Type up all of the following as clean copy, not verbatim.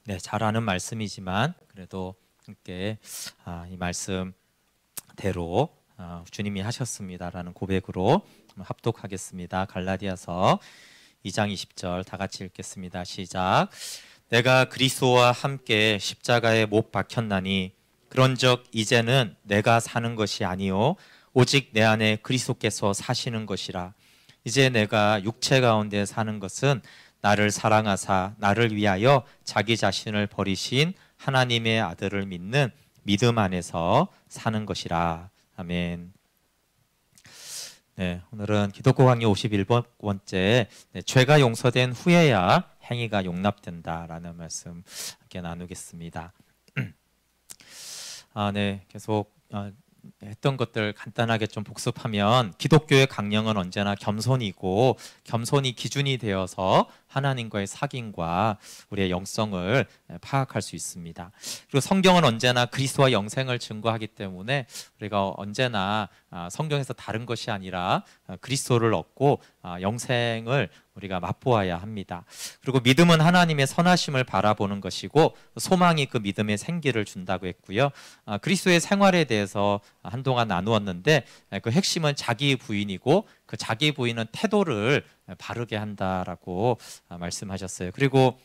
네, 잘 아는 말씀이지만 그래도 함께 이 말씀대로 주님이 하셨습니다라는 고백으로 합독하겠습니다. 갈라디아서 2장 20절 다 같이 읽겠습니다. 시작. 내가 그리스도와 함께 십자가에 못 박혔나니 그런즉 이제는 내가 사는 것이 아니요 오직 내 안에 그리스도께서 사시는 것이라. 이제 내가 육체 가운데 사는 것은 나를 사랑하사 나를 위하여 자기 자신을 버리신 하나님의 아들을 믿는 믿음 안에서 사는 것이라. 아멘. 네, 오늘은 기독교 강의 51번째 죄가 용서된 후에야 행위가 용납된다라는 말씀 함께 나누겠습니다. 네, 계속 했던 것들 간단하게 좀 복습하면 기독교의 강령은 언제나 겸손이고 겸손이 기준이 되어서 하나님과의 사귐과 우리의 영성을 파악할 수 있습니다. 그리고 성경은 언제나 그리스도와 영생을 증거하기 때문에 우리가 언제나 성경에서 다른 것이 아니라 그리스도를 얻고 영생을 우리가 맛보아야 합니다. 그리고 믿음은 하나님의 선하심을 바라보는 것이고 소망이 그 믿음의 생기를 준다고 했고요. 그리스도의 생활에 대해서 한동안 나누었는데 그 핵심은 자기 부인이고 그 자기 부인은 태도를 바르게 한다라고 말씀하셨어요. 그리고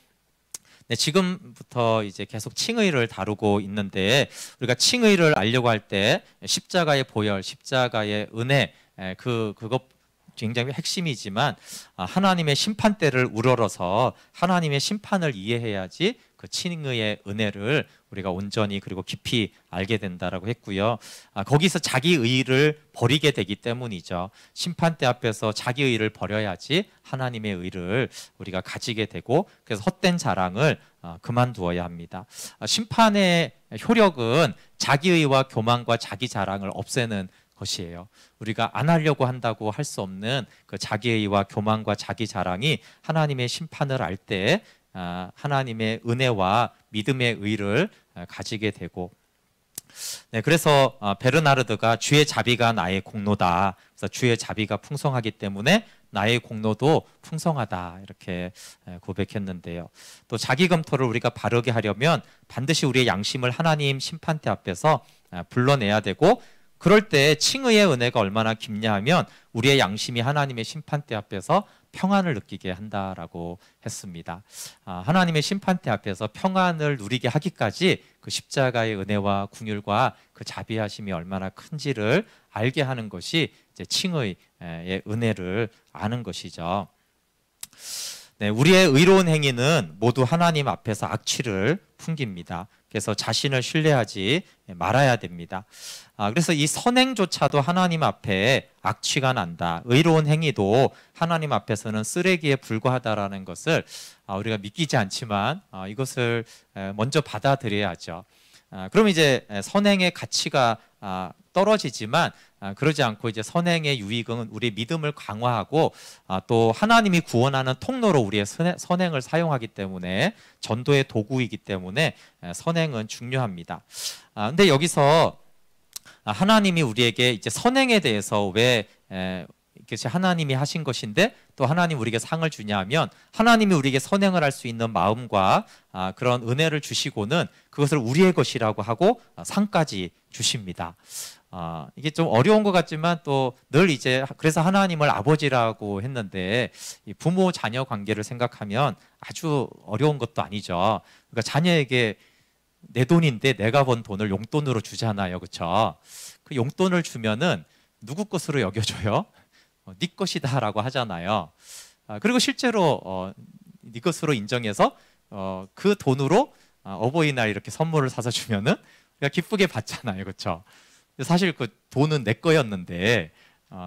지금부터 이제 계속 칭의를 다루고 있는데 우리가 칭의를 알려고 할 때 십자가의 보혈, 십자가의 은혜 그것 굉장히 핵심이지만 하나님의 심판대를 우러러서 하나님의 심판을 이해해야지 그 칭의의 은혜를 우리가 온전히 그리고 깊이 알게 된다라고 했고요. 거기서 자기 의를 버리게 되기 때문이죠. 심판대 앞에서 자기 의를 버려야지 하나님의 의를 우리가 가지게 되고 그래서 헛된 자랑을 그만두어야 합니다. 심판의 효력은 자기 의와 교만과 자기 자랑을 없애는 것이에요. 우리가 안 하려고 한다고 할 수 없는 그 자기의와 교만과 자기 자랑이 하나님의 심판을 알 때 하나님의 은혜와 믿음의 의를 가지게 되고 그래서 베르나르드가 주의 자비가 나의 공로다. 그래서 주의 자비가 풍성하기 때문에 나의 공로도 풍성하다 이렇게 고백했는데요. 또 자기 검토를 우리가 바르게 하려면 반드시 우리의 양심을 하나님 심판대 앞에서 불러내야 되고 그럴 때 칭의의 은혜가 얼마나 깊냐 하면 우리의 양심이 하나님의 심판대 앞에서 평안을 느끼게 한다라고 했습니다. 하나님의 심판대 앞에서 평안을 누리게 하기까지 그 십자가의 은혜와 긍휼과 그 자비하심이 얼마나 큰지를 알게 하는 것이 이제 칭의의 은혜를 아는 것이죠. 네, 우리의 의로운 행위는 모두 하나님 앞에서 악취를 풍깁니다. 그래서 자신을 신뢰하지 말아야 됩니다. 그래서 이 선행조차도 하나님 앞에 악취가 난다. 의로운 행위도 하나님 앞에서는 쓰레기에 불과하다라는 것을 우리가 믿기지 않지만 이것을 먼저 받아들여야죠. 그럼 이제 선행의 가치가 떨어지지만 그러지 않고 이제 선행의 유익은 우리의 믿음을 강화하고 또 하나님이 구원하는 통로로 우리의 선행을 사용하기 때문에 전도의 도구이기 때문에 선행은 중요합니다. 근데 여기서 하나님이 우리에게 이제 선행에 대해서 왜 이것이 하나님이 하신 것인데 또 하나님 우리에게 상을 주냐 하면 하나님이 우리에게 선행을 할 수 있는 마음과 그런 은혜를 주시고는 그것을 우리의 것이라고 하고 상까지 주십니다. 이게 좀 어려운 것 같지만 또 늘 이제 그래서 하나님을 아버지라고 했는데 이 부모 자녀 관계를 생각하면 아주 어려운 것도 아니죠. 그러니까 자녀에게 내 돈인데 내가 번 돈을 용돈으로 주잖아요, 그렇죠? 그 용돈을 주면은 누구 것으로 여겨줘요? 네 것이다라고 하잖아요. 그리고 실제로 네 것으로 인정해서 그 돈으로 어버이날 이렇게 선물을 사서 주면은 우리가 기쁘게 받잖아요, 그렇죠? 사실 그 돈은 내 거였는데,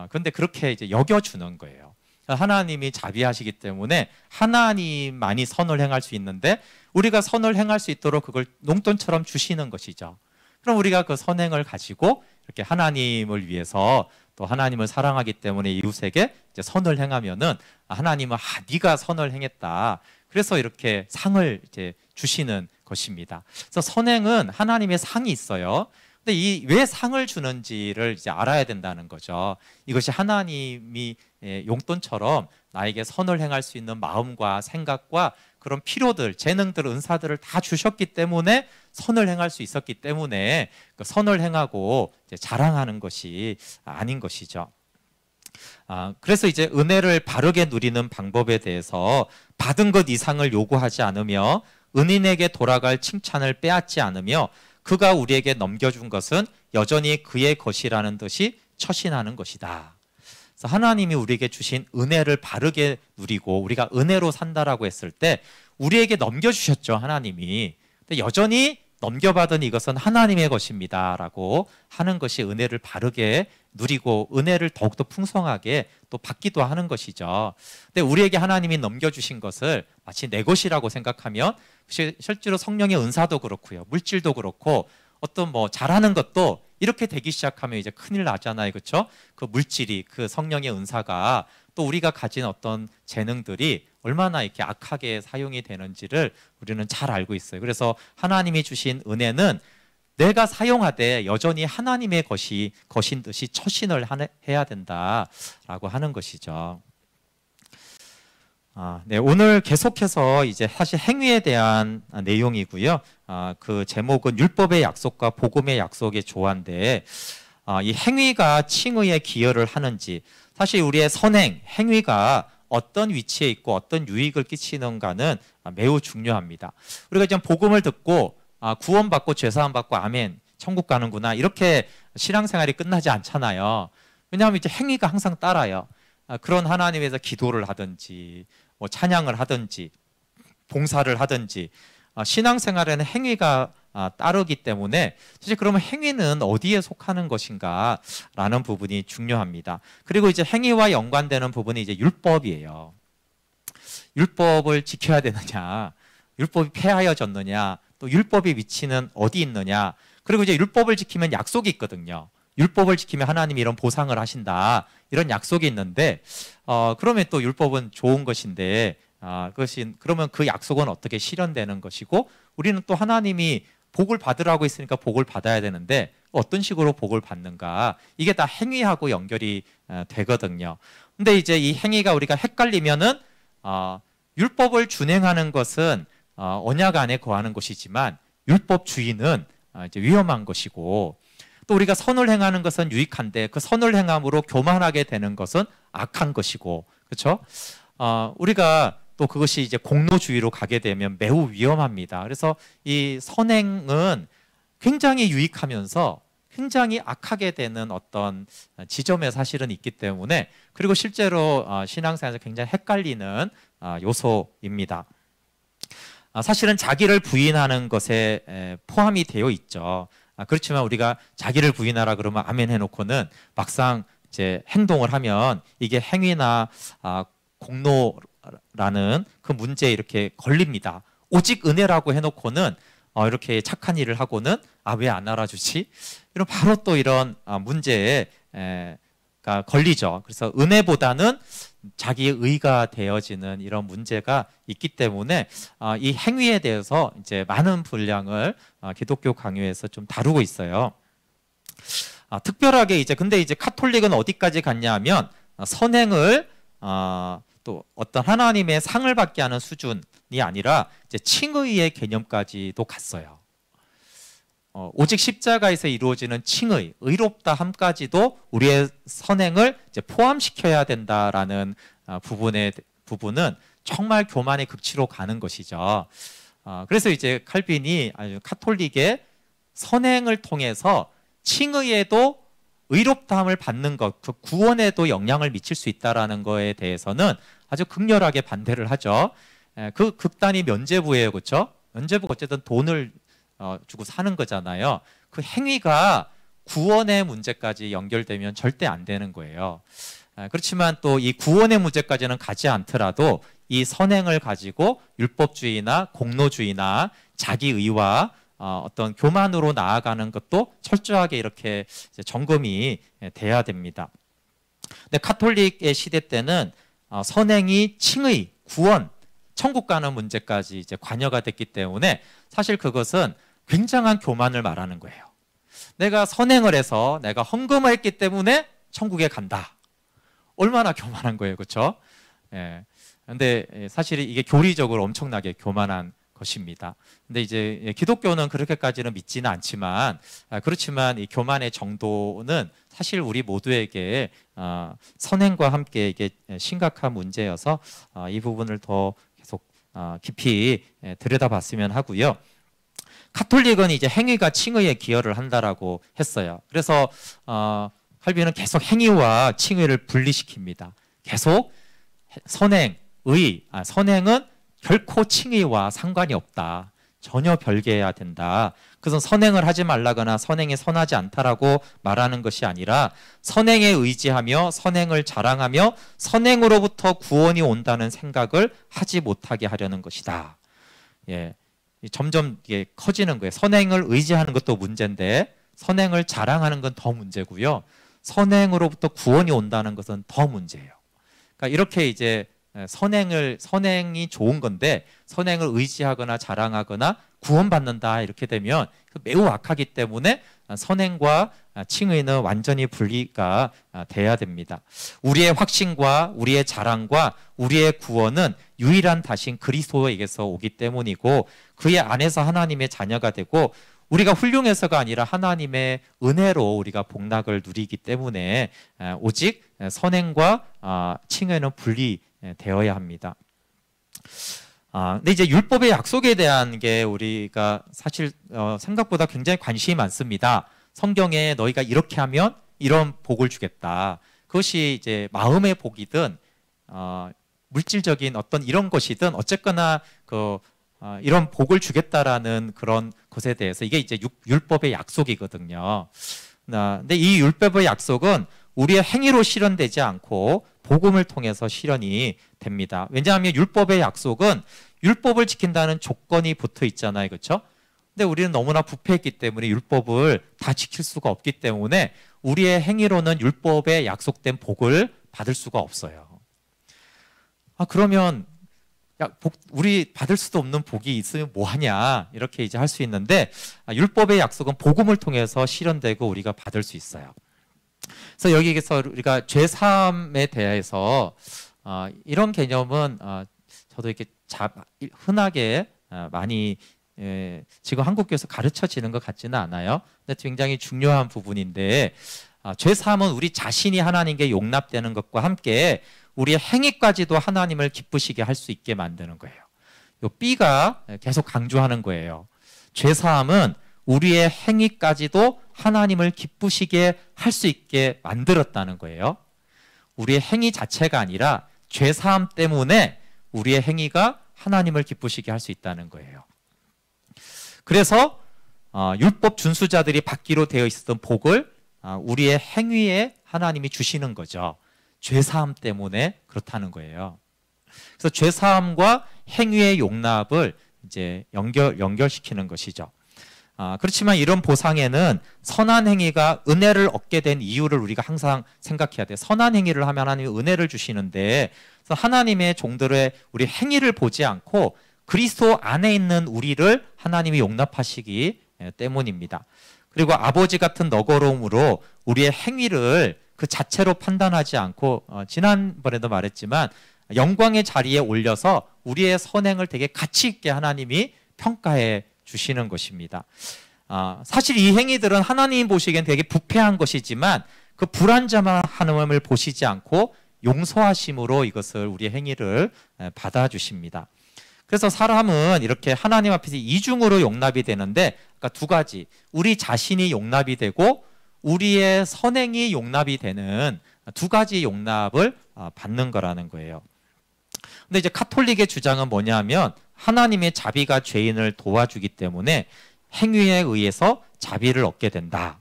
그런데 그렇게 이제 여겨주는 거예요. 하나님이 자비하시기 때문에 하나님만이 선을 행할 수 있는데 우리가 선을 행할 수 있도록 그걸 용돈처럼 주시는 것이죠. 그럼 우리가 그 선행을 가지고 이렇게 하나님을 위해서 또 하나님을 사랑하기 때문에 이웃에게 이제 선을 행하면은 하나님은 네가 선을 행했다. 그래서 이렇게 상을 이제 주시는 것입니다. 그래서 선행은 하나님의 상이 있어요. 근데 이 왜 상을 주는지를 이제 알아야 된다는 거죠. 이것이 하나님이 용돈처럼 나에게 선을 행할 수 있는 마음과 생각과 그런 필요들, 재능들, 은사들을 다 주셨기 때문에 선을 행할 수 있었기 때문에 그 선을 행하고 이제 자랑하는 것이 아닌 것이죠. 그래서 이제 은혜를 바르게 누리는 방법에 대해서 받은 것 이상을 요구하지 않으며 은인에게 돌아갈 칭찬을 빼앗지 않으며 그가 우리에게 넘겨준 것은 여전히 그의 것이라는 듯이 처신하는 것이다. 그래서 하나님이 우리에게 주신 은혜를 바르게 누리고 우리가 은혜로 산다라고 했을 때 우리에게 넘겨주셨죠, 하나님이. 근데 여전히 넘겨받은 이것은 하나님의 것입니다라고 하는 것이 은혜를 바르게 누리고 은혜를 더욱더 풍성하게 또 받기도 하는 것이죠. 근데 우리에게 하나님이 넘겨주신 것을 마치 내 것이라고 생각하면 실제로 성령의 은사도 그렇고요, 물질도 그렇고 어떤 뭐 잘하는 것도 이렇게 되기 시작하면 이제 큰일 나잖아요, 그렇죠? 그 물질이, 그 성령의 은사가 또 우리가 가진 어떤 재능들이 얼마나 이렇게 악하게 사용이 되는지를 우리는 잘 알고 있어요. 그래서 하나님이 주신 은혜는 내가 사용하되 여전히 하나님의 것인 듯이 처신을 해야 된다라고 하는 것이죠. 네, 오늘 계속해서 이제 사실 행위에 대한 내용이고요. 그 제목은 율법의 약속과 복음의 약속의 조화인데, 이 행위가 칭의에 기여를 하는지, 사실 우리의 선행, 행위가 어떤 위치에 있고 어떤 유익을 끼치는가는 매우 중요합니다. 우리가 지금 복음을 듣고 구원받고 죄사함 받고 아멘, 천국 가는구나, 이렇게 신앙생활이 끝나지 않잖아요. 왜냐하면 이제 행위가 항상 따라요. 그런 하나님에서 기도를 하든지 뭐 찬양을 하든지 봉사를 하든지 신앙생활에는 행위가 따르기 때문에 사실 그러면 행위는 어디에 속하는 것인가 라는 부분이 중요합니다. 그리고 이제 행위와 연관되는 부분이 이제 율법이에요. 율법을 지켜야 되느냐, 율법이 폐하여졌느냐, 또 율법의 위치는 어디 있느냐, 그리고 이제 율법을 지키면 약속이 있거든요. 율법을 지키면 하나님이 이런 보상을 하신다, 이런 약속이 있는데 그러면 또 율법은 좋은 것인데 그러면 그 약속은 어떻게 실현되는 것이고, 우리는 또 하나님이 복을 받으라고 했으니까 복을 받아야 되는데 어떤 식으로 복을 받는가, 이게 다 행위하고 연결이 되거든요. 근데 이제 이 행위가 우리가 헷갈리면은 율법을 준행하는 것은 언약 안에 거하는 것이지만 율법주의는 이제 위험한 것이고, 또 우리가 선을 행하는 것은 유익한데 그 선을 행함으로 교만하게 되는 것은 악한 것이고, 그렇죠? 우리가 또 그것이 이제 공로주의로 가게 되면 매우 위험합니다. 그래서 이 선행은 굉장히 유익하면서 굉장히 악하게 되는 어떤 지점에 사실은 있기 때문에, 그리고 실제로 신앙생활에서 굉장히 헷갈리는 요소입니다. 사실은 자기를 부인하는 것에 포함이 되어 있죠. 그렇지만 우리가 자기를 부인하라 그러면 아멘 해놓고는 막상 이제 행동을 하면 이게 행위나 공로라는 그 문제에 이렇게 걸립니다. 오직 은혜라고 해놓고는 이렇게 착한 일을 하고는 왜 안 알아주지? 이런 바로 또 이런 문제에 걸리죠. 그래서 은혜보다는 자기의 의가 되어지는 이런 문제가 있기 때문에 이 행위에 대해서 이제 많은 분량을 기독교 강요에서 좀 다루고 있어요. 특별하게 근데 이제 카톨릭은 어디까지 갔냐면 선행을 또 어떤 하나님의 상을 받게 하는 수준이 아니라 이제 칭의의 개념까지도 갔어요. 오직 십자가에서 이루어지는 칭의, 의롭다함까지도 우리의 선행을 이제 포함시켜야 된다라는 부분은 정말 교만의 극치로 가는 것이죠. 그래서 이제 칼빈이 카톨릭의 선행을 통해서 칭의에도 의롭다함을 받는 것, 그 구원에도 영향을 미칠 수 있다라는 거에 대해서는 아주 극렬하게 반대를 하죠. 그 극단이 면죄부예요, 그렇죠? 면죄부가 어쨌든 돈을 주고 사는 거잖아요. 그 행위가 구원의 문제까지 연결되면 절대 안 되는 거예요. 그렇지만 또 이 구원의 문제까지는 가지 않더라도 이 선행을 가지고 율법주의나 공로주의나 자기의와 어떤 교만으로 나아가는 것도 철저하게 이렇게 점검이 돼야 됩니다. 근데 카톨릭의 시대 때는 선행이 칭의, 구원, 천국 가는 문제까지 이제 관여가 됐기 때문에 사실 그것은 굉장한 교만을 말하는 거예요. 내가 선행을 해서 내가 헌금을 했기 때문에 천국에 간다. 얼마나 교만한 거예요, 그렇죠? 예. 근데 사실 이게 교리적으로 엄청나게 교만한 것입니다. 근데 이제 기독교는 그렇게까지는 믿지는 않지만, 그렇지만 이 교만의 정도는 사실 우리 모두에게 선행과 함께 이게 심각한 문제여서 이 부분을 더 계속 깊이 들여다봤으면 하고요. 카톨릭은 이제 행위가 칭의에 기여를 한다라고 했어요. 그래서 칼빈은 계속 행위와 칭의를 분리시킵니다. 계속 선행은 결코 칭의와 상관이 없다. 전혀 별개해야 된다. 그래서 선행을 하지 말라거나 선행이 선하지 않다라고 말하는 것이 아니라 선행에 의지하며 선행을 자랑하며 선행으로부터 구원이 온다는 생각을 하지 못하게 하려는 것이다. 예, 점점 이게 커지는 거예요. 선행을 의지하는 것도 문제인데 선행을 자랑하는 건 더 문제고요. 선행으로부터 구원이 온다는 것은 더 문제예요. 그러니까 이렇게 이제 선행이 좋은 건데 선행을 의지하거나 자랑하거나 구원받는다 이렇게 되면 매우 악하기 때문에 선행과 칭의는 완전히 분리가 돼야 됩니다. 우리의 확신과 우리의 자랑과 우리의 구원은 유일한 다신 그리스도에게서 오기 때문이고 그의 안에서 하나님의 자녀가 되고 우리가 훌륭해서가 아니라 하나님의 은혜로 우리가 복락을 누리기 때문에 오직 선행과 칭의는 분리되어야 합니다. 근데 이제 율법의 약속에 대한 게 우리가 사실 생각보다 굉장히 관심이 많습니다. 성경에 너희가 이렇게 하면 이런 복을 주겠다. 그것이 이제 마음의 복이든 물질적인 어떤 이런 것이든 어쨌거나 이런 복을 주겠다라는 그런 것에 대해서 이게 이제 율법의 약속이거든요. 근데 이 율법의 약속은 우리의 행위로 실현되지 않고 복음을 통해서 실현이 됩니다. 왜냐하면 율법의 약속은 율법을 지킨다는 조건이 붙어 있잖아요. 그렇죠? 근데 우리는 너무나 부패했기 때문에 율법을 다 지킬 수가 없기 때문에 우리의 행위로는 율법에 약속된 복을 받을 수가 없어요. 그러면 우리 받을 수도 없는 복이 있으면 뭐하냐 이렇게 이제 할 수 있는데 율법의 약속은 복음을 통해서 실현되고 우리가 받을 수 있어요. 그래서 여기에서 우리가 죄 사함에 대해서 이런 개념은 저도 이렇게 흔하게 많이 지금 한국교회에서 가르쳐지는 것 같지는 않아요. 근데 굉장히 중요한 부분인데 죄 사함은 우리 자신이 하나님께 용납되는 것과 함께 우리의 행위까지도 하나님을 기쁘시게 할 수 있게 만드는 거예요. 이 B가 계속 강조하는 거예요. 죄 사함은 우리의 행위까지도 하나님을 기쁘시게 할 수 있게 만들었다는 거예요. 우리의 행위 자체가 아니라 죄 사함 때문에 우리의 행위가 하나님을 기쁘시게 할 수 있다는 거예요. 그래서 율법 준수자들이 받기로 되어 있었던 복을 우리의 행위에 하나님이 주시는 거죠. 죄사함 때문에 그렇다는 거예요. 그래서 죄사함과 행위의 용납을 이제 연결시키는 것이죠. 그렇지만 이런 보상에는 선한 행위가 은혜를 얻게 된 이유를 우리가 항상 생각해야 돼요. 선한 행위를 하면 하나님이 은혜를 주시는데 그래서 하나님의 종들의 우리 행위를 보지 않고 그리스도 안에 있는 우리를 하나님이 용납하시기 때문입니다. 그리고 아버지 같은 너그러움으로 우리의 행위를 그 자체로 판단하지 않고 지난번에도 말했지만 영광의 자리에 올려서 우리의 선행을 되게 가치 있게 하나님이 평가해 주시는 것입니다. 사실 이 행위들은 하나님 보시기엔 되게 부패한 것이지만 그 불완전한 하나님을 보시지 않고 용서하심으로 이것을 우리의 행위를 받아주십니다. 그래서 사람은 이렇게 하나님 앞에서 이중으로 용납이 되는데 그러니까 두 가지, 우리 자신이 용납이 되고 우리의 선행이 용납이 되는 두 가지 용납을 받는 거라는 거예요. 근데 이제 카톨릭의 주장은 뭐냐면 하나님의 자비가 죄인을 도와주기 때문에 행위에 의해서 자비를 얻게 된다.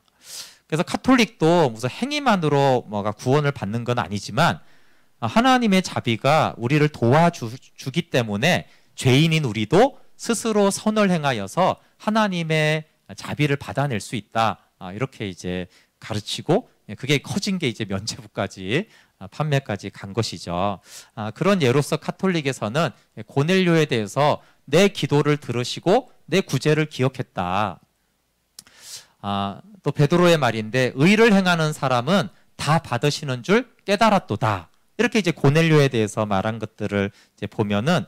그래서 카톨릭도 무슨 행위만으로 뭐가 구원을 받는 건 아니지만 하나님의 자비가 우리를 도와주기 때문에 죄인인 우리도 스스로 선을 행하여서 하나님의 자비를 받아낼 수 있다. 이렇게 이제 가르치고 그게 커진 게 이제 면죄부까지 판매까지 간 것이죠. 그런 예로서 카톨릭에서는 고넬료에 대해서 내 기도를 들으시고 내 구제를 기억했다. 또 베드로의 말인데 의를 행하는 사람은 다 받으시는 줄 깨달았도다. 이렇게 이제 고넬료에 대해서 말한 것들을 이제 보면은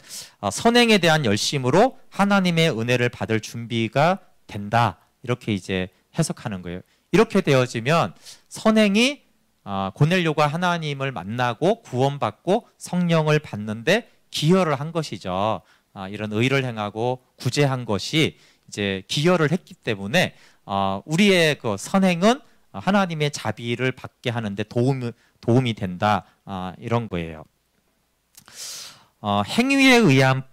선행에 대한 열심으로 하나님의 은혜를 받을 준비가 된다. 이렇게 이제 해석하는 거예요. 이렇게 되어지면 선행이 고넬료가 하나님을 만나고 구원받고 성령을 받는데 기여를 한 것이죠. 이런 의를 행하고 구제한 것이 이제 기여를 했기 때문에 우리의 그 선행은 하나님의 자비를 받게 하는데 도움이 된다. 이런 거예요. 행위에 의한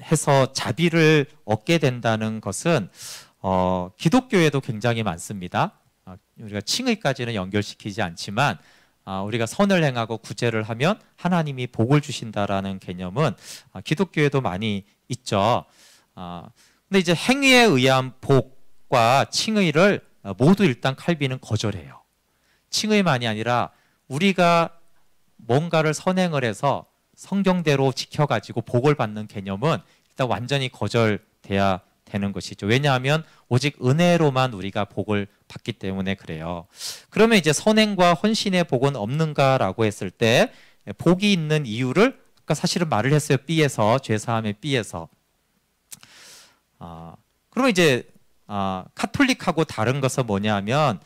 해서 자비를 얻게 된다는 것은 기독교에도 굉장히 많습니다. 우리가 칭의까지는 연결시키지 않지만 우리가 선을 행하고 구제를 하면 하나님이 복을 주신다라는 개념은 기독교에도 많이 있죠. 근데 이제 행위에 의한 복과 칭의를 모두 일단 칼빈은 거절해요. 칭의만이 아니라 우리가 뭔가를 선행을 해서 성경대로 지켜가지고 복을 받는 개념은 일단 완전히 거절돼야 되는 것이죠. 왜냐하면 오직 은혜로만 우리가 복을 받기 때문에 그래요. 그러면 이제 선행과 헌신의 복은 없는가라고 했을 때 복이 있는 이유를 아까 사실은 말을 했어요. B에서 죄사함의 B에서. 그러면 이제 카톨릭하고 다른 것은 뭐냐면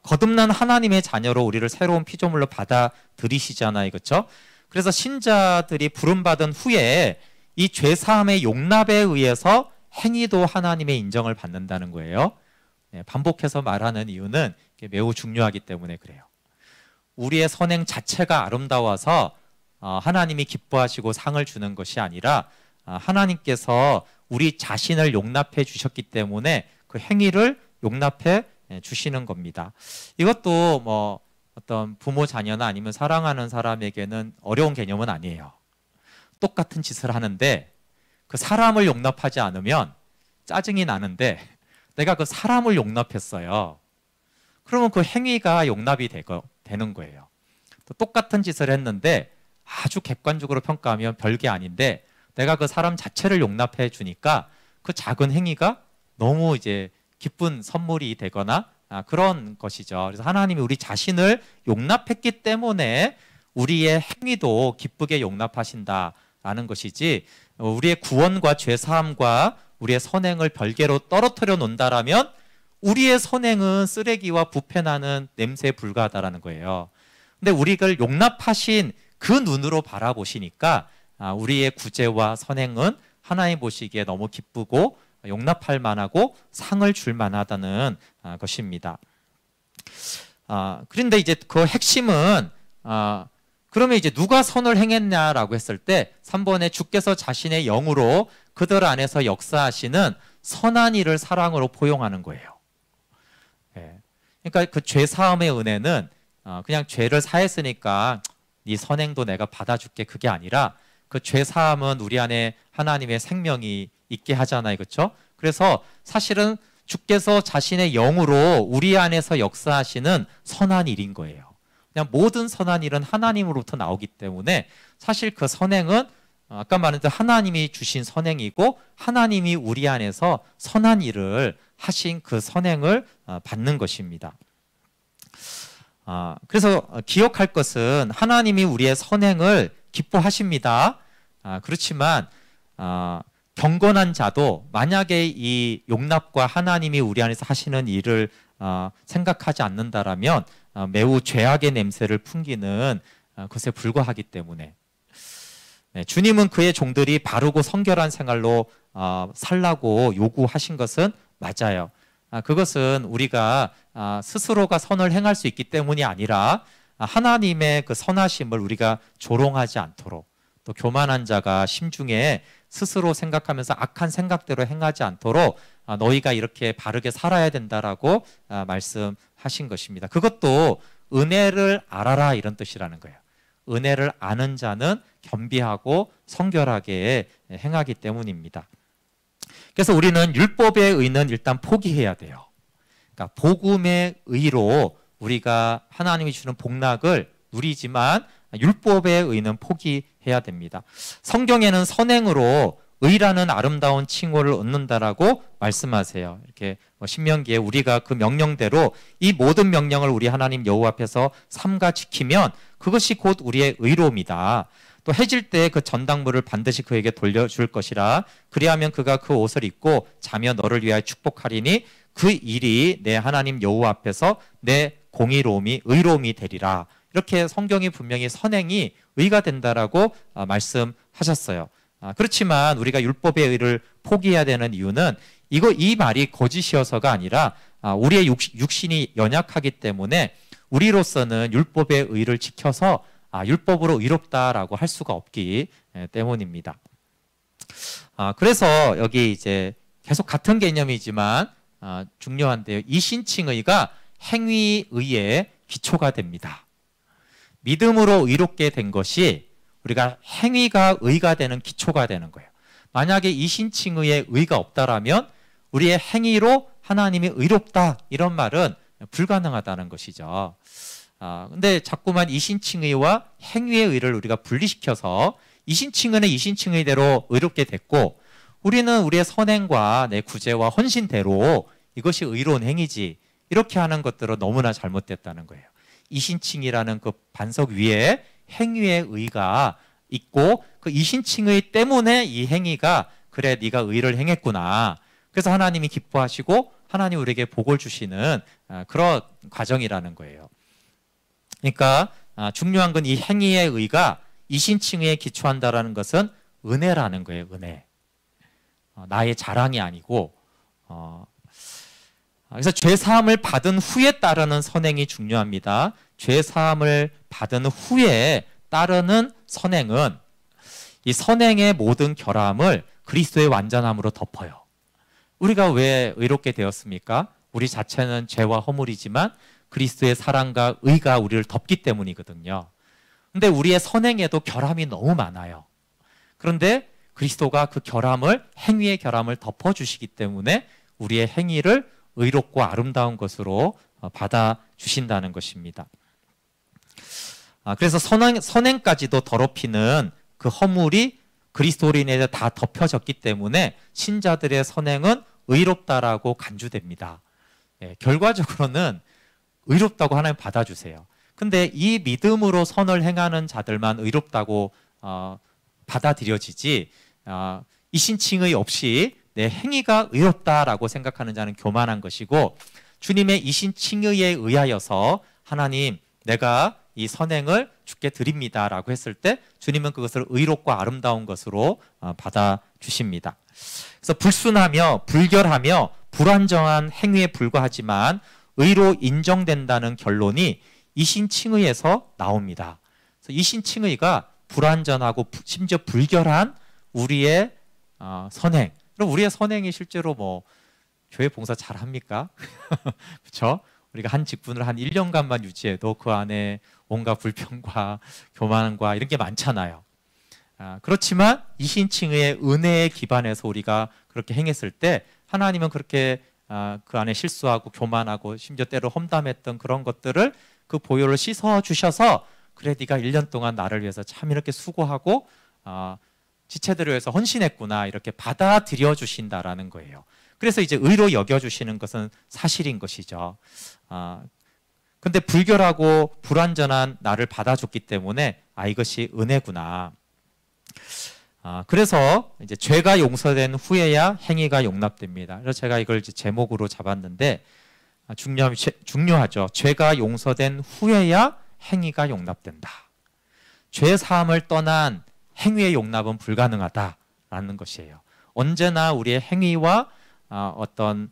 거듭난 하나님의 자녀로 우리를 새로운 피조물로 받아들이시잖아요. 그렇죠? 그래서 신자들이 부름받은 후에 이 죄사함의 용납에 의해서 행위도 하나님의 인정을 받는다는 거예요. 반복해서 말하는 이유는 매우 중요하기 때문에 그래요. 우리의 선행 자체가 아름다워서 하나님이 기뻐하시고 상을 주는 것이 아니라 하나님께서 우리 자신을 용납해 주셨기 때문에 그 행위를 용납해 주시는 겁니다. 이것도 뭐 어떤 부모 자녀나 아니면 사랑하는 사람에게는 어려운 개념은 아니에요. 똑같은 짓을 하는데 그 사람을 용납하지 않으면 짜증이 나는데 내가 그 사람을 용납했어요. 그러면 그 행위가 용납이 되는 거예요. 또 똑같은 짓을 했는데 아주 객관적으로 평가하면 별게 아닌데 내가 그 사람 자체를 용납해 주니까 그 작은 행위가 너무 이제 기쁜 선물이 되거나 그런 것이죠. 그래서 하나님이 우리 자신을 용납했기 때문에 우리의 행위도 기쁘게 용납하신다라는 것이지 우리의 구원과 죄사함과 우리의 선행을 별개로 떨어뜨려 놓는다라면 우리의 선행은 쓰레기와 부패나는 냄새에 불과하다라는 거예요. 근데 우리를 용납하신 그 눈으로 바라보시니까 우리의 구제와 선행은 하나님 보시기에 너무 기쁘고 용납할 만하고 상을 줄 만하다는 것입니다. 그런데 이제 그 핵심은 그러면 이제 누가 선을 행했냐라고 했을 때 3번에 주께서 자신의 영으로 그들 안에서 역사하시는 선한 일을 사랑으로 포용하는 거예요. 그러니까 그 죄 사함의 은혜는 그냥 죄를 사했으니까 네 선행도 내가 받아줄게 그게 아니라 그 죄 사함은 우리 안에 하나님의 생명이 있게 하잖아요. 그렇죠? 그래서 사실은 주께서 자신의 영으로 우리 안에서 역사하시는 선한 일인 거예요. 그냥 모든 선한 일은 하나님으로부터 나오기 때문에 사실 그 선행은 아까 말했던 하나님이 주신 선행이고 하나님이 우리 안에서 선한 일을 하신 그 선행을 받는 것입니다. 그래서 기억할 것은 하나님이 우리의 선행을 기뻐하십니다. 그렇지만 경건한 자도 만약에 이 용납과 하나님이 우리 안에서 하시는 일을 생각하지 않는다라면 매우 죄악의 냄새를 풍기는 것에 불과하기 때문에 주님은 그의 종들이 바르고 성결한 생활로 살라고 요구하신 것은 맞아요. 그것은 우리가 스스로가 선을 행할 수 있기 때문이 아니라 하나님의 그 선하심을 우리가 조롱하지 않도록 또 교만한 자가 심중에 스스로 생각하면서 악한 생각대로 행하지 않도록 너희가 이렇게 바르게 살아야 된다라고 말씀하신 것입니다. 그것도 은혜를 알아라 이런 뜻이라는 거예요. 은혜를 아는 자는 겸비하고 성결하게 행하기 때문입니다. 그래서 우리는 율법의 의는 일단 포기해야 돼요. 그러니까 복음의 의로 우리가 하나님이 주는 복락을 누리지만 율법의 의는 포기해야 됩니다. 성경에는 선행으로 의라는 아름다운 칭호를 얻는다라고 말씀하세요. 이렇게 신명기에 우리가 그 명령대로 이 모든 명령을 우리 하나님 여호와 앞에서 삼가 지키면 그것이 곧 우리의 의로움이다. 또 해질 때 그 전당물을 반드시 그에게 돌려줄 것이라. 그리하면 그가 그 옷을 입고 자며 너를 위하여 축복하리니 그 일이 내 하나님 여호와 앞에서 내 공의로움이 의로움이 되리라. 이렇게 성경이 분명히 선행이 의가 된다라고 말씀하셨어요. 그렇지만 우리가 율법의 의를 포기해야 되는 이유는 이 말이 거짓이어서가 아니라 우리의 육신이 연약하기 때문에 우리로서는 율법의 의를 지켜서 율법으로 의롭다라고 할 수가 없기 때문입니다. 그래서 여기 이제 계속 같은 개념이지만 중요한데요. 이신칭의가 행위의의 기초가 됩니다. 믿음으로 의롭게 된 것이 우리가 행위가 의가 되는 기초가 되는 거예요. 만약에 이신칭의의 의가 없다라면 우리의 행위로 하나님이 의롭다 이런 말은 불가능하다는 것이죠. 근데 자꾸만 이신칭의와 행위의 의를 우리가 분리시켜서 이신칭의는 이신칭의대로 의롭게 됐고 우리는 우리의 선행과 내 구제와 헌신대로 이것이 의로운 행위지 이렇게 하는 것들은 너무나 잘못됐다는 거예요. 이신칭이라는 그 반석 위에 행위의 의가 있고 그 이신칭의 때문에 이 행위가 그래 네가 의를 행했구나. 그래서 하나님이 기뻐하시고 하나님 우리에게 복을 주시는 그런 과정이라는 거예요. 그러니까 중요한 건 이 행위의 의가 이신칭의에 기초한다라는 것은 은혜라는 거예요. 은혜. 나의 자랑이 아니고 그래서 죄사함을 받은 후에 따르는 선행이 중요합니다. 죄사함을 받은 후에 따르는 선행은 이 선행의 모든 결함을 그리스도의 완전함으로 덮어요. 우리가 왜 의롭게 되었습니까? 우리 자체는 죄와 허물이지만 그리스도의 사랑과 의가 우리를 덮기 때문이거든요. 근데 우리의 선행에도 결함이 너무 많아요. 그런데 그리스도가 그 결함을 행위의 결함을 덮어주시기 때문에 우리의 행위를 의롭고 아름다운 것으로 받아주신다는 것입니다. 그래서 선행까지도 더럽히는 그 허물이 그리스도로 인해서 다 덮여졌기 때문에 신자들의 선행은 의롭다라고 간주됩니다. 결과적으로는 의롭다고 하나님 받아주세요. 근데 이 믿음으로 선을 행하는 자들만 의롭다고 받아들여지지 이신칭의 없이 내 행위가 의롭다라고 생각하는 자는 교만한 것이고 주님의 이신칭의에 의하여서 하나님 내가 이 선행을 주께 드립니다라고 했을 때 주님은 그것을 의롭고 아름다운 것으로 받아주십니다. 그래서 불순하며 불결하며 불완전한 행위에 불과하지만 의로 인정된다는 결론이 이신칭의에서 나옵니다. 그래서 이신칭의가 불완전하고 심지어 불결한 우리의 선행. 그럼 우리의 선행이 실제로 뭐 교회 봉사 잘 합니까? 그렇죠? 우리가 한 직분을 한 1년간만 유지해도 그 안에 온갖 불평과 교만과 이런 게 많잖아요. 그렇지만 이신칭의의 은혜에 기반해서 우리가 그렇게 행했을 때 하나님은 그렇게 그 안에 실수하고 교만하고 심지어 때로 험담했던 그런 것들을 그 보혈을 씻어 주셔서 그래 네가 1년 동안 나를 위해서 참 이렇게 수고하고 지체들을 위해서 헌신했구나 이렇게 받아들여 주신다라는 거예요. 그래서 이제 의로 여겨주시는 것은 사실인 것이죠. 근데 불결하고 불완전한 나를 받아줬기 때문에 이것이 은혜구나. 그래서 이제 죄가 용서된 후에야 행위가 용납됩니다. 그래서 제가 이걸 이제 제목으로 잡았는데 중요하죠. 죄가 용서된 후에야 행위가 용납된다. 죄 사함을 떠난 행위의 용납은 불가능하다라는 것이에요. 언제나 우리의 행위와 어떤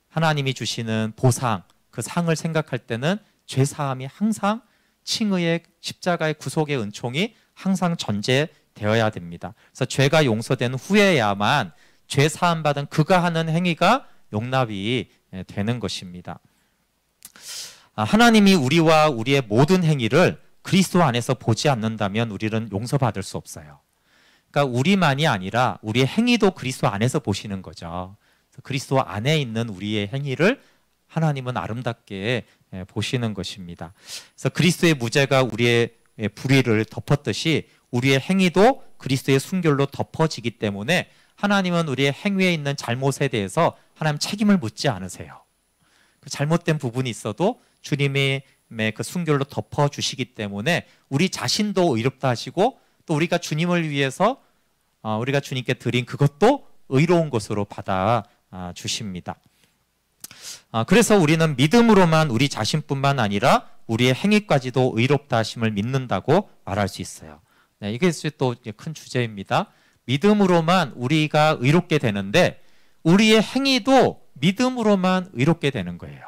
하나님이 주시는 보상, 그 상을 생각할 때는 죄 사함이 항상 칭의의 십자가의 구속의 은총이 항상 전제되어야 됩니다. 그래서 죄가 용서된 후에야만 죄 사함 받은 그가 하는 행위가 용납이 되는 것입니다. 하나님이 우리와 우리의 모든 행위를 그리스도 안에서 보지 않는다면 우리는 용서받을 수 없어요. 그러니까 우리만이 아니라 우리의 행위도 그리스도 안에서 보시는 거죠. 그리스도 안에 있는 우리의 행위를 하나님은 아름답게 보시는 것입니다. 그래서 그리스도의 무죄가 우리의 불의를 덮었듯이 우리의 행위도 그리스도의 순결로 덮어지기 때문에 하나님은 우리의 행위에 있는 잘못에 대해서 하나님 책임을 묻지 않으세요. 그 잘못된 부분이 있어도 주님의 그 순결로 덮어주시기 때문에 우리 자신도 의롭다 하시고 또 우리가 주님을 위해서 우리가 주님께 드린 그것도 의로운 것으로 받아 주십니다. 그래서 우리는 믿음으로만 우리 자신뿐만 아니라 우리의 행위까지도 의롭다 하심을 믿는다고 말할 수 있어요. 네, 이게 또 큰 주제입니다. 믿음으로만 우리가 의롭게 되는데 우리의 행위도 믿음으로만 의롭게 되는 거예요.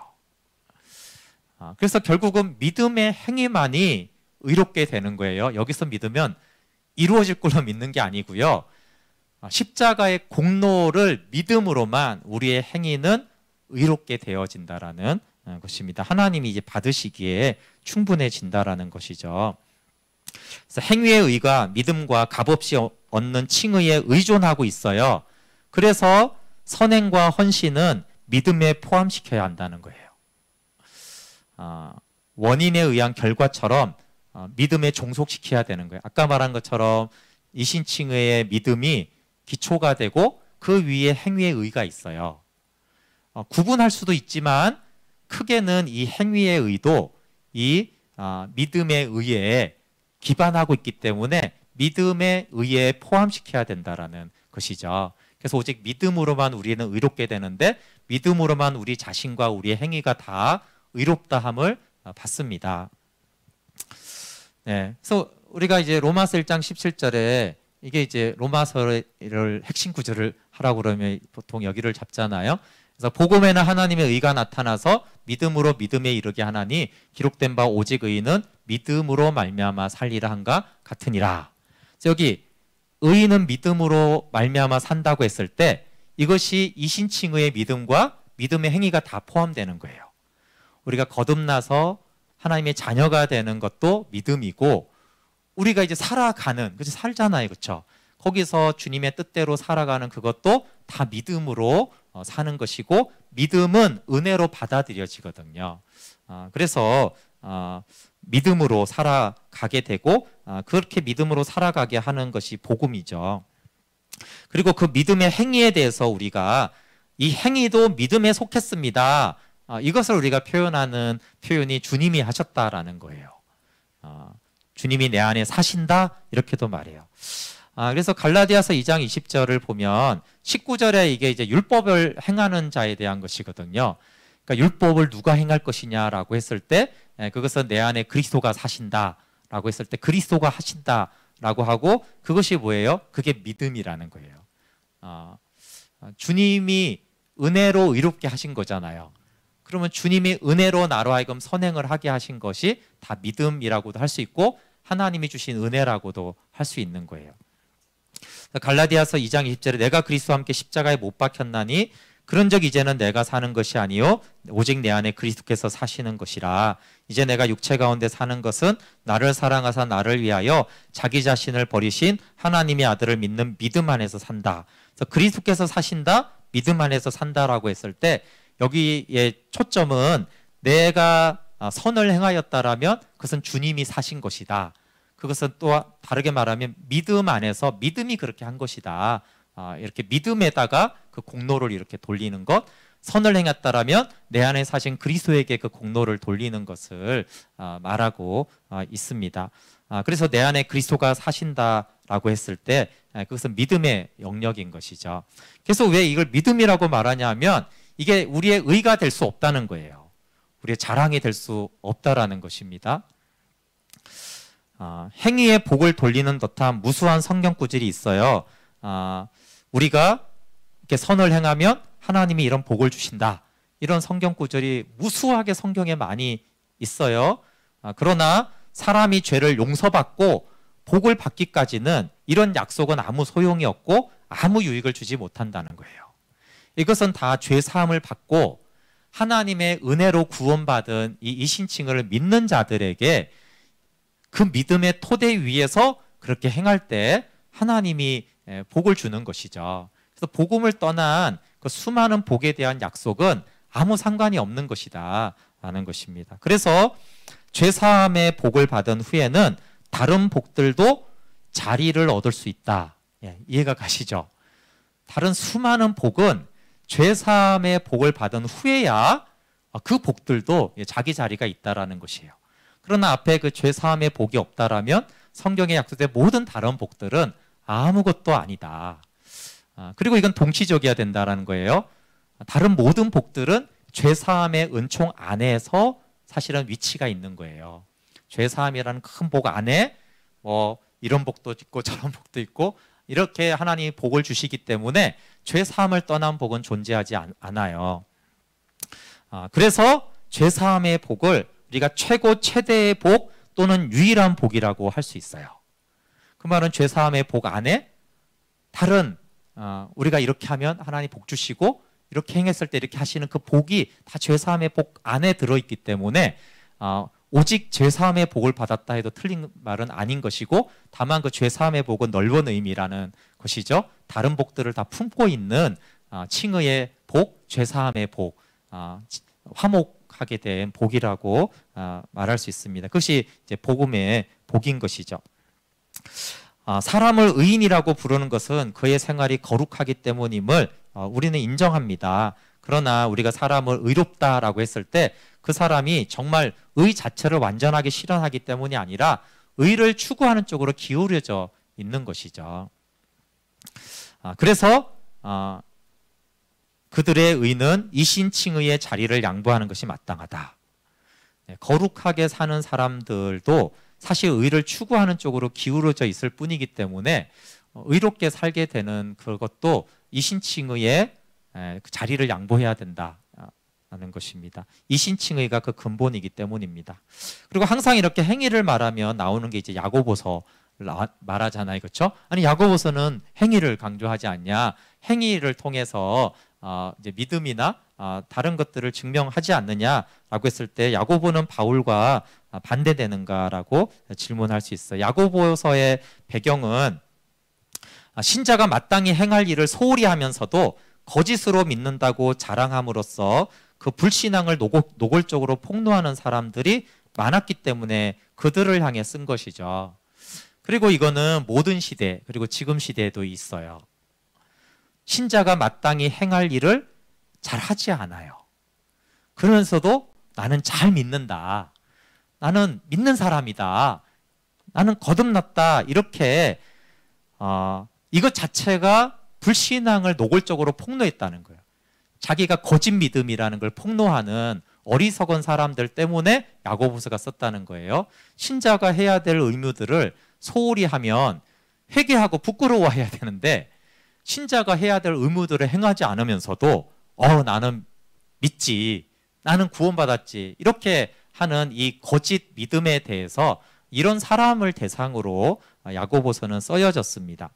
그래서 결국은 믿음의 행위만이 의롭게 되는 거예요. 여기서 믿으면 이루어질 걸로 믿는 게 아니고요. 십자가의 공로를 믿음으로만 우리의 행위는 의롭게 되어진다라는 것입니다. 하나님이 이제 받으시기에 충분해진다라는 것이죠. 그래서 행위의 의가 믿음과 값없이 얻는 칭의에 의존하고 있어요. 그래서 선행과 헌신은 믿음에 포함시켜야 한다는 거예요. 원인에 의한 결과처럼 믿음에 종속시켜야 되는 거예요. 아까 말한 것처럼 이신칭의의 믿음이 기초가 되고 그 위에 행위의 의가 있어요. 구분할 수도 있지만 크게는 이 행위의 의도 이 믿음의 의에 기반하고 있기 때문에 믿음의 의에 포함시켜야 된다라는 것이죠. 그래서 오직 믿음으로만 우리는 의롭게 되는데 믿음으로만 우리 자신과 우리의 행위가 다 의롭다함을 받습니다. 네, 그래서 우리가 이제 로마서 1장 17절에 이게 이제 로마서를 핵심 구절을 하라고 그러면 보통 여기를 잡잖아요. 그래서 복음에는 하나님의 의가 나타나서 믿음으로 믿음에 이르게 하나니 기록된 바 오직 의인은 믿음으로 말미암아 살리라 한가 같으니라. 그래서 여기 의인은 믿음으로 말미암아 산다고 했을 때 이것이 이신칭의의 믿음과 믿음의 행위가 다 포함되는 거예요. 우리가 거듭나서 하나님의 자녀가 되는 것도 믿음이고 우리가 이제 살아가는, 그치, 살잖아요, 그렇죠? 거기서 주님의 뜻대로 살아가는 그것도 다 믿음으로 사는 것이고 믿음은 은혜로 받아들여지거든요. 그래서 믿음으로 살아가게 되고 그렇게 믿음으로 살아가게 하는 것이 복음이죠. 그리고 그 믿음의 행위에 대해서 우리가 이 행위도 믿음에 속했습니다. 이것을 우리가 표현하는 표현이 주님이 하셨다라는 거예요. 주님이 내 안에 사신다 이렇게도 말해요. 그래서 갈라디아서 2장 20절을 보면 19절에 이게 이제 율법을 행하는 자에 대한 것이거든요. 그러니까 율법을 누가 행할 것이냐라고 했을 때 그것은 내 안에 그리스도가 사신다라고 했을 때 그리스도가 하신다라고 하고 그것이 뭐예요? 그게 믿음이라는 거예요. 주님이 은혜로 의롭게 하신 거잖아요. 그러면 주님이 은혜로 나로 하여금 선행을 하게 하신 것이 다 믿음이라고도 할 수 있고 하나님이 주신 은혜라고도 할 수 있는 거예요. 갈라디아서 2장 20절에 내가 그리스도와 함께 십자가에 못 박혔나니 그런즉 이제는 내가 사는 것이 아니요 오직 내 안에 그리스도께서 사시는 것이라. 이제 내가 육체 가운데 사는 것은 나를 사랑하사 나를 위하여 자기 자신을 버리신 하나님의 아들을 믿는 믿음 안에서 산다. 그래서 그리스도께서 사신다, 믿음 안에서 산다라고 했을 때 여기의 초점은 내가 선을 행하였다라면 그것은 주님이 사신 것이다. 그것은 또 다르게 말하면 믿음 안에서 믿음이 그렇게 한 것이다. 이렇게 믿음에다가 그 공로를 이렇게 돌리는 것, 선을 행했다라면 내 안에 사신 그리스도에게 그 공로를 돌리는 것을 말하고 있습니다. 그래서 내 안에 그리스도가 사신다라고 했을 때 그것은 믿음의 영역인 것이죠. 그래서 왜 이걸 믿음이라고 말하냐 하면 이게 우리의 의가 될 수 없다는 거예요. 우리의 자랑이 될 수 없다라는 것입니다. 행위의 복을 돌리는 듯한 무수한 성경 구절이 있어요. 우리가 이렇게 선을 행하면 하나님이 이런 복을 주신다. 이런 성경 구절이 무수하게 성경에 많이 있어요. 그러나 사람이 죄를 용서받고 복을 받기까지는 이런 약속은 아무 소용이 없고 아무 유익을 주지 못한다는 거예요. 이것은 다 죄 사함을 받고 하나님의 은혜로 구원받은 이 이신칭을 믿는 자들에게 그 믿음의 토대 위에서 그렇게 행할 때 하나님이 복을 주는 것이죠. 그래서 복음을 떠난 그 수많은 복에 대한 약속은 아무 상관이 없는 것이다 라는 것입니다. 그래서 죄사함의 복을 받은 후에는 다른 복들도 자리를 얻을 수 있다. 예, 이해가 가시죠? 다른 수많은 복은 죄사함의 복을 받은 후에야 그 복들도 자기 자리가 있다라는 것이에요. 그러나 앞에 그 죄사함의 복이 없다라면 성경에 약속된 모든 다른 복들은 아무것도 아니다. 그리고 이건 동시적이어야 된다라는 거예요. 다른 모든 복들은 죄사함의 은총 안에서 사실은 위치가 있는 거예요. 죄사함이라는 큰 복 안에 뭐 이런 복도 있고 저런 복도 있고 이렇게 하나님이 복을 주시기 때문에 죄사함을 떠난 복은 존재하지 않아요. 그래서 죄사함의 복을 우리가 최고 최대의 복 또는 유일한 복이라고 할 수 있어요. 그 말은 죄사함의 복 안에 다른 우리가 이렇게 하면 하나님 복 주시고 이렇게 행했을 때 이렇게 하시는 그 복이 다 죄사함의 복 안에 들어있기 때문에 오직 죄사함의 복을 받았다 해도 틀린 말은 아닌 것이고 다만 그 죄사함의 복은 넓은 의미라는 것이죠. 다른 복들을 다 품고 있는 칭의의 복, 죄사함의 복, 화목하게 된 복이라고 말할 수 있습니다. 그것이 이제 복음의 복인 것이죠. 사람을 의인이라고 부르는 것은 그의 생활이 거룩하기 때문임을 우리는 인정합니다. 그러나 우리가 사람을 의롭다라고 했을 때 그 사람이 정말 의 자체를 완전하게 실현하기 때문이 아니라 의를 추구하는 쪽으로 기울여져 있는 것이죠. 그래서 그들의 의는 이신칭의의 자리를 양보하는 것이 마땅하다. 거룩하게 사는 사람들도 사실 의를 추구하는 쪽으로 기울어져 있을 뿐이기 때문에 의롭게 살게 되는 그것도 이신칭의의 그 자리를 양보해야 된다는 것입니다. 이신칭의가 그 근본이기 때문입니다. 그리고 항상 이렇게 행위를 말하면 나오는 게 이제 야고보서 말하잖아요, 그렇죠? 아니 야고보서는 행위를 강조하지 않냐? 행위를 통해서 이제 믿음이나 다른 것들을 증명하지 않느냐라고 했을 때 야고보는 바울과 반대되는가라고 질문할 수 있어요. 야고보서의 배경은 신자가 마땅히 행할 일을 소홀히 하면서도 거짓으로 믿는다고 자랑함으로써 그 불신앙을 노골적으로 폭로하는 사람들이 많았기 때문에 그들을 향해 쓴 것이죠. 그리고 이거는 모든 시대 그리고 지금 시대에도 있어요. 신자가 마땅히 행할 일을 잘 하지 않아요. 그러면서도 나는 잘 믿는다. 나는 믿는 사람이다. 나는 거듭났다. 이렇게 이것 자체가 불신앙을 노골적으로 폭로했다는 거예요. 자기가 거짓 믿음이라는 걸 폭로하는 어리석은 사람들 때문에 야고보서가 썼다는 거예요. 신자가 해야 될 의무들을 소홀히 하면 회개하고 부끄러워해야 되는데 신자가 해야 될 의무들을 행하지 않으면서도 나는 믿지, 나는 구원받았지 이렇게 하는 이 거짓 믿음에 대해서 이런 사람을 대상으로 야고보서는 써여졌습니다.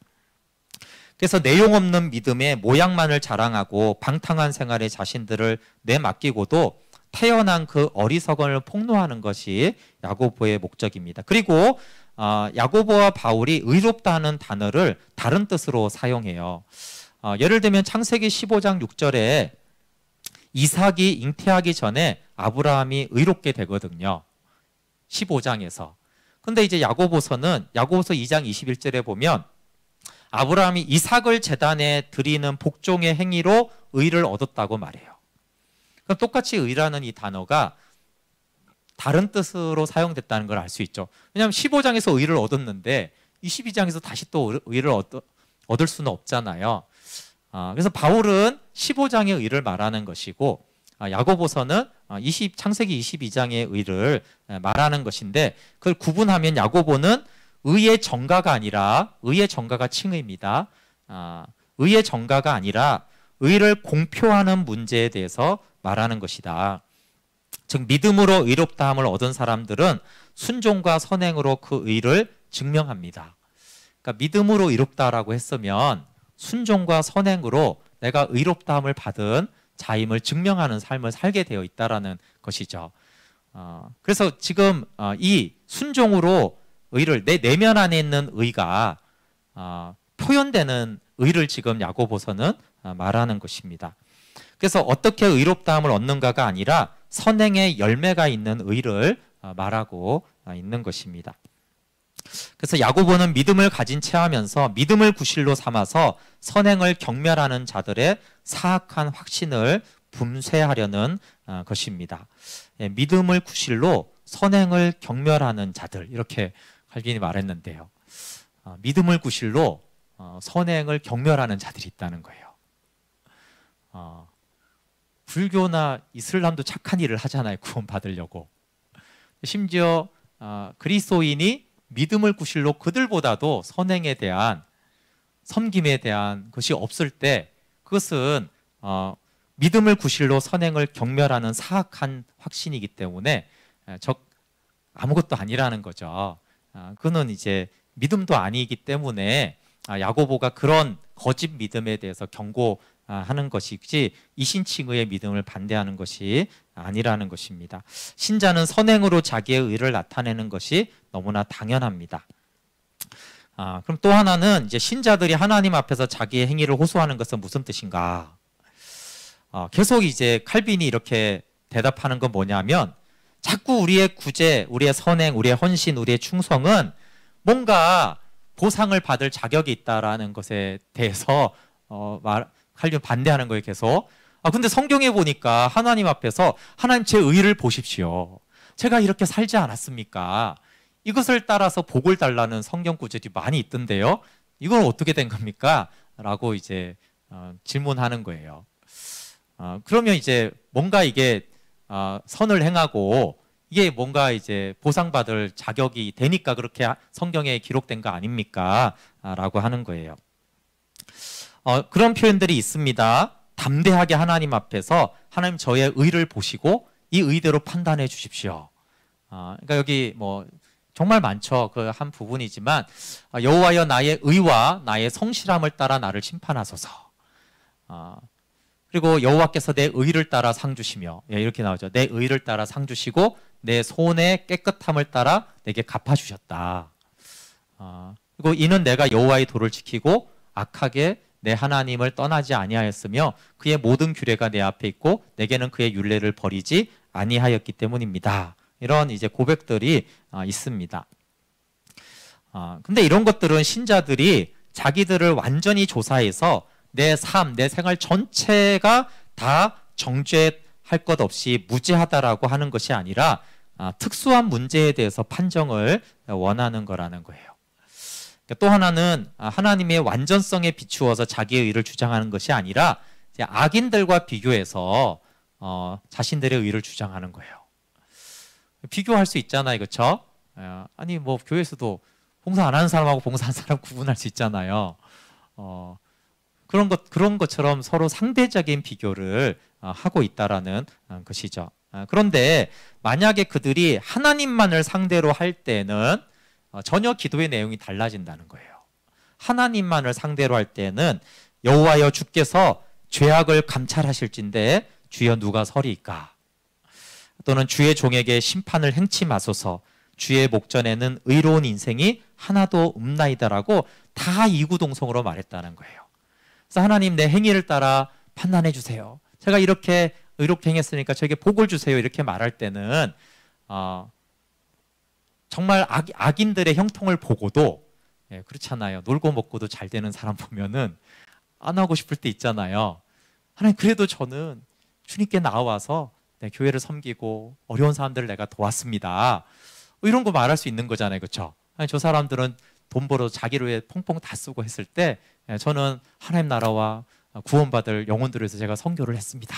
그래서 내용 없는 믿음의 모양만을 자랑하고 방탕한 생활에 자신들을 내맡기고도 태어난 그 어리석음을 폭로하는 것이 야고보의 목적입니다. 그리고 야고보와 바울이 의롭다는 단어를 다른 뜻으로 사용해요. 예를 들면 창세기 15장 6절에 이삭이 잉태하기 전에 아브라함이 의롭게 되거든요. 15장에서. 근데 이제 야고보서 2장 21절에 보면 아브라함이 이삭을 제단에 드리는 복종의 행위로 의를 얻었다고 말해요. 그럼 똑같이 의라는 이 단어가 다른 뜻으로 사용됐다는 걸 알 수 있죠. 왜냐하면 15장에서 의를 얻었는데 22장에서 다시 또 의를 얻을 수는 없잖아요. 그래서 바울은 15장의 의를 말하는 것이고 야고보서는 창세기 22장의 의를 말하는 것인데 그걸 구분하면 야고보는 의의 정가가 아니라 의의 정가가 칭의입니다. 의의 정가가 아니라 의를 공표하는 문제에 대해서 말하는 것이다. 즉 믿음으로 의롭다함을 얻은 사람들은 순종과 선행으로 그 의를 증명합니다. 그러니까 믿음으로 의롭다라고 했으면 순종과 선행으로 내가 의롭다함을 받은 자임을 증명하는 삶을 살게 되어 있다라는 것이죠. 그래서 지금 이 순종으로 의를 내 내면 안에 있는 의가 표현되는 의를 지금 야고보서는 말하는 것입니다. 그래서 어떻게 의롭다함을 얻는가가 아니라 선행의 열매가 있는 의를 말하고 있는 것입니다. 그래서 야고보는 믿음을 가진 채 하면서 믿음을 구실로 삼아서 선행을 경멸하는 자들의 사악한 확신을 분쇄하려는 것입니다. 예, 믿음을 구실로 선행을 경멸하는 자들, 이렇게 칼빈이 말했는데요. 믿음을 구실로 선행을 경멸하는 자들이 있다는 거예요. 불교나 이슬람도 착한 일을 하잖아요. 구원받으려고. 심지어 그리스도인이 믿음을 구실로 그들보다도 선행에 대한, 섬김에 대한 것이 없을 때 그것은 믿음을 구실로 선행을 경멸하는 사악한 확신이기 때문에 아무것도 아니라는 거죠. 그는 이제 믿음도 아니기 때문에 야고보가 그런 거짓 믿음에 대해서 경고하는 것이지 이신칭의의 믿음을 반대하는 것이 아니라는 것입니다. 신자는 선행으로 자기의 의를 나타내는 것이 너무나 당연합니다. 그럼 또 하나는 이제 신자들이 하나님 앞에서 자기의 행위를 호소하는 것은 무슨 뜻인가? 계속 이제 칼빈이 이렇게 대답하는 건 뭐냐면, 자꾸 우리의 구제, 우리의 선행, 우리의 헌신, 우리의 충성은 뭔가 보상을 받을 자격이 있다라는 것에 대해서 칼빈 반대하는 거예요, 계속. 근데 성경에 보니까 하나님 앞에서 하나님 제 의를 보십시오. 제가 이렇게 살지 않았습니까? 이것을 따라서 복을 달라는 성경 구절이 많이 있던데요. 이건 어떻게 된 겁니까? 라고 이제 질문하는 거예요. 그러면 이제 뭔가 이게 선을 행하고 이게 뭔가 이제 보상받을 자격이 되니까 그렇게 성경에 기록된 거 아닙니까? 라고 하는 거예요. 그런 표현들이 있습니다. 담대하게 하나님 앞에서 하나님 저의 의를 보시고 이 의대로 판단해 주십시오. 그러니까 여기 뭐 정말 많죠. 그 한 부분이지만 여호와여 나의 의와 나의 성실함을 따라 나를 심판하소서. 그리고 여호와께서 내 의를 따라 상 주시며, 예, 이렇게 나오죠. 내 의를 따라 상 주시고 내 손의 깨끗함을 따라 내게 갚아 주셨다. 그리고 이는 내가 여호와의 도를 지키고 악하게 내 하나님을 떠나지 아니하였으며 그의 모든 규례가 내 앞에 있고 내게는 그의 율례를 버리지 아니하였기 때문입니다. 이런 이제 고백들이 있습니다. 근데 이런 것들은 신자들이 자기들을 완전히 조사해서 내 삶, 내 생활 전체가 다 정죄할 것 없이 무죄하다라고 하는 것이 아니라 특수한 문제에 대해서 판정을 원하는 거라는 거예요. 또 하나는 하나님의 완전성에 비추어서 자기의 의를 주장하는 것이 아니라 악인들과 비교해서 자신들의 의를 주장하는 거예요. 비교할 수 있잖아요, 그렇죠? 아니 뭐 교회에서도 봉사 안 하는 사람하고 봉사하는 사람 구분할 수 있잖아요. 그런 것처럼 서로 상대적인 비교를 하고 있다라는 것이죠. 그런데 만약에 그들이 하나님만을 상대로 할 때는 전혀 기도의 내용이 달라진다는 거예요. 하나님만을 상대로 할 때는 여호와여 주께서 죄악을 감찰하실진데 주여 누가 서리이까? 또는 주의 종에게 심판을 행치 마소서. 주의 목전에는 의로운 인생이 하나도 없나이다라고 다 이구동성으로 말했다는 거예요. 그래서 하나님 내 행위를 따라 판단해 주세요. 제가 이렇게 의롭게 행했으니까 저에게 복을 주세요. 이렇게 말할 때는 정말 악인들의 형통을 보고도, 예, 그렇잖아요. 놀고 먹고도 잘 되는 사람 보면은 안 하고 싶을 때 있잖아요. 하나님 그래도 저는 주님께 나와서 교회를 섬기고 어려운 사람들을 내가 도왔습니다. 이런 거 말할 수 있는 거잖아요, 그렇죠? 저 사람들은 돈 벌어서 자기를 위해 펑펑 다 쓰고 했을 때 저는 하나님 나라와 구원받을 영혼들을 위해서 제가 선교를 했습니다.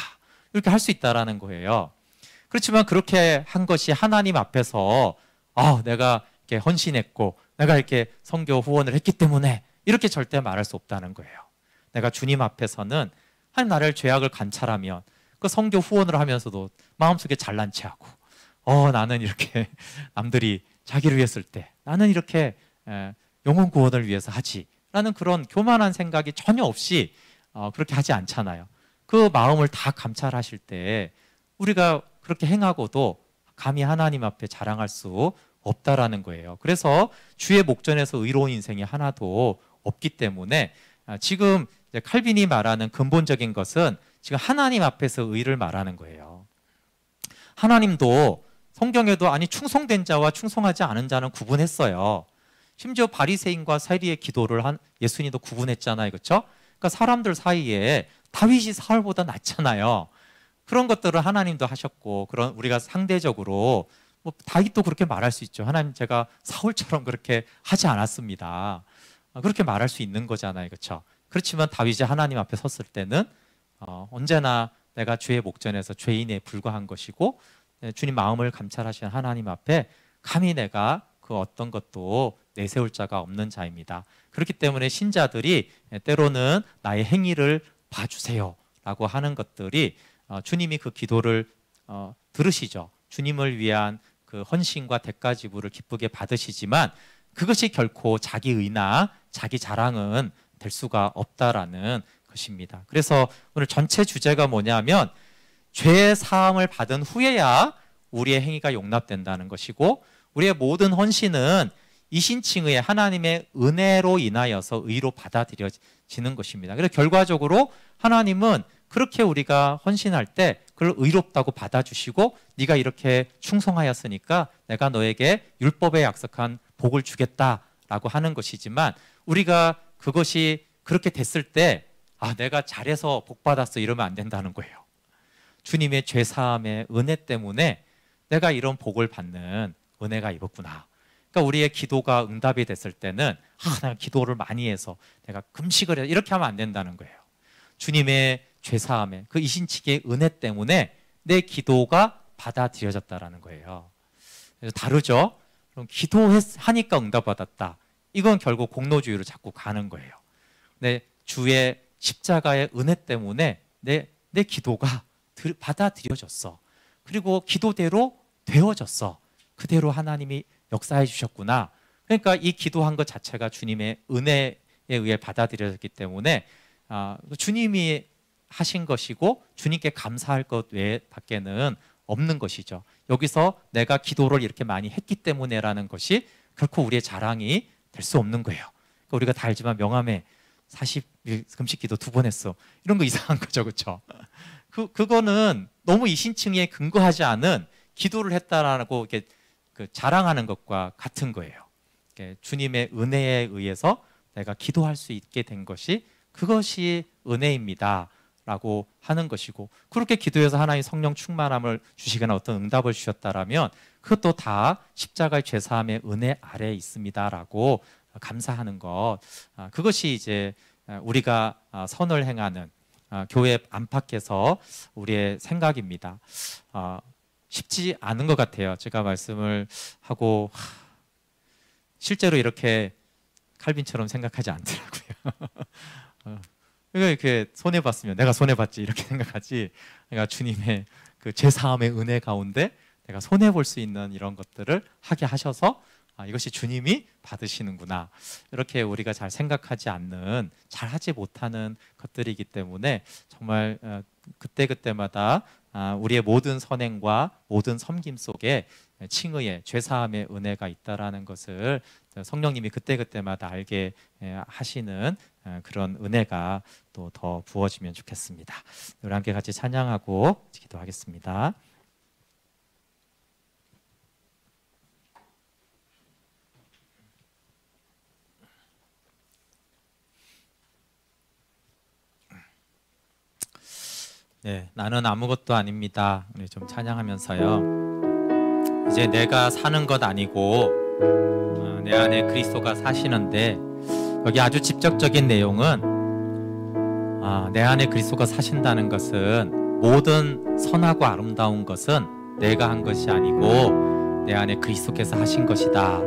이렇게 할 수 있다라는 거예요. 그렇지만 그렇게 한 것이 하나님 앞에서 내가 이렇게 헌신했고 내가 이렇게 선교 후원을 했기 때문에 이렇게 절대 말할 수 없다는 거예요. 내가 주님 앞에서는 하나님 나를 죄악을 관찰하면 그 선교 후원을 하면서도 마음속에 잘난 체하고 나는 이렇게 남들이 자기를 위해 쓸 때 나는 이렇게 영혼 구원을 위해서 하지 라는 그런 교만한 생각이 전혀 없이 그렇게 하지 않잖아요. 그 마음을 다 감찰하실 때 우리가 그렇게 행하고도 감히 하나님 앞에 자랑할 수 없다라는 거예요. 그래서 주의 목전에서 의로운 인생이 하나도 없기 때문에 지금 칼빈이 말하는 근본적인 것은 지금 하나님 앞에서 의를 말하는 거예요. 하나님도 성경에도 충성된 자와 충성하지 않은 자는 구분했어요. 심지어 바리새인과 세리의 기도를 한 예수님도 구분했잖아요, 그렇죠? 그러니까 사람들 사이에 다윗이 사울보다 낫잖아요. 그런 것들을 하나님도 하셨고, 그런 우리가 상대적으로 뭐 다윗도 그렇게 말할 수 있죠. 하나님, 제가 사울처럼 그렇게 하지 않았습니다. 그렇게 말할 수 있는 거잖아요, 그렇죠? 그렇지만 다윗이 하나님 앞에 섰을 때는 언제나 내가 죄의 목전에서 죄인에 불과한 것이고, 주님 마음을 감찰하시는 하나님 앞에 감히 내가 그 어떤 것도 내세울 자가 없는 자입니다. 그렇기 때문에 신자들이 때로는 나의 행위를 봐주세요 라고 하는 것들이 주님이 그 기도를 들으시죠. 주님을 위한 그 헌신과 대가 지불을 기쁘게 받으시지만 그것이 결코 자기 의나 자기 자랑은 될 수가 없다라는 것입니다. 그래서 오늘 전체 주제가 뭐냐면 죄의 사함을 받은 후에야 우리의 행위가 용납된다는 것이고, 우리의 모든 헌신은 이신칭의 하나님의 은혜로 인하여서 의로 받아들여지는 것입니다. 그래서 결과적으로 하나님은 그렇게 우리가 헌신할 때 그걸 의롭다고 받아주시고, 네가 이렇게 충성하였으니까 내가 너에게 율법에 약속한 복을 주겠다라고 하는 것이지만, 우리가 그것이 그렇게 됐을 때 내가 잘해서 복 받았어 이러면 안 된다는 거예요. 주님의 죄사함의 은혜 때문에 내가 이런 복을 받는 은혜가 입었구나. 그러니까 우리의 기도가 응답이 됐을 때는 내가 기도를 많이 해서 내가 금식을 해서 이렇게 하면 안 된다는 거예요. 주님의 죄사함의 그 이신치기의 은혜 때문에 내 기도가 받아들여졌다라는 거예요. 그래서 다르죠? 그럼 기도하니까 응답받았다. 이건 결국 공로주의로 자꾸 가는 거예요. 내 주의 십자가의 은혜 때문에 내 기도가 받아들여졌어. 그리고 기도대로 되어졌어. 그대로 하나님이 역사해 주셨구나. 그러니까 이 기도한 것 자체가 주님의 은혜에 의해 받아들여졌기 때문에 주님이 하신 것이고 주님께 감사할 것 외에밖에는 없는 것이죠. 여기서 내가 기도를 이렇게 많이 했기 때문에라는 것이 결코 우리의 자랑이 될 수 없는 거예요. 그러니까 우리가 다 알지만 명함에 40일 금식 기도 2번 했어. 이런 거 이상한 거죠, 그렇죠? 그거는 너무 이신칭에 근거하지 않은 기도를 했다라고 이렇게 자랑하는 것과 같은 거예요. 주님의 은혜에 의해서 내가 기도할 수 있게 된 것이 그것이 은혜입니다 라고 하는 것이고, 그렇게 기도해서 하나님 성령 충만함을 주시거나 어떤 응답을 주셨다라면 그것도 다 십자가의 죄사함의 은혜 아래에 있습니다 라고 감사하는 것, 그것이 이제 우리가 선을 행하는 교회 안팎에서 우리의 생각입니다. 쉽지 않은 것 같아요. 제가 말씀을 하고 실제로 이렇게 칼빈처럼 생각하지 않더라고요. 이렇게 손해봤으면 내가 손해봤지 이렇게 생각하지, 내가 주님의 그 제사함의 은혜 가운데 내가 손해볼 수 있는 이런 것들을 하게 하셔서 이것이 주님이 받으시는구나, 이렇게 우리가 잘 생각하지 않는, 잘 하지 못하는 것들이기 때문에 정말 그때그때마다 우리의 모든 선행과 모든 섬김 속에 칭의의 죄사함의 은혜가 있다라는 것을 성령님이 그때그때마다 알게 하시는 그런 은혜가 또 더 부어지면 좋겠습니다. 우리 함께 같이 찬양하고 기도하겠습니다. 네, 나는 아무것도 아닙니다. 우리 좀 찬양하면서요. 이제 내가 사는 것 아니고 내 안에 그리스도가 사시는데, 여기 아주 직접적인 내용은 내 안에 그리스도가 사신다는 것은 모든 선하고 아름다운 것은 내가 한 것이 아니고 내 안에 그리스도께서 하신 것이다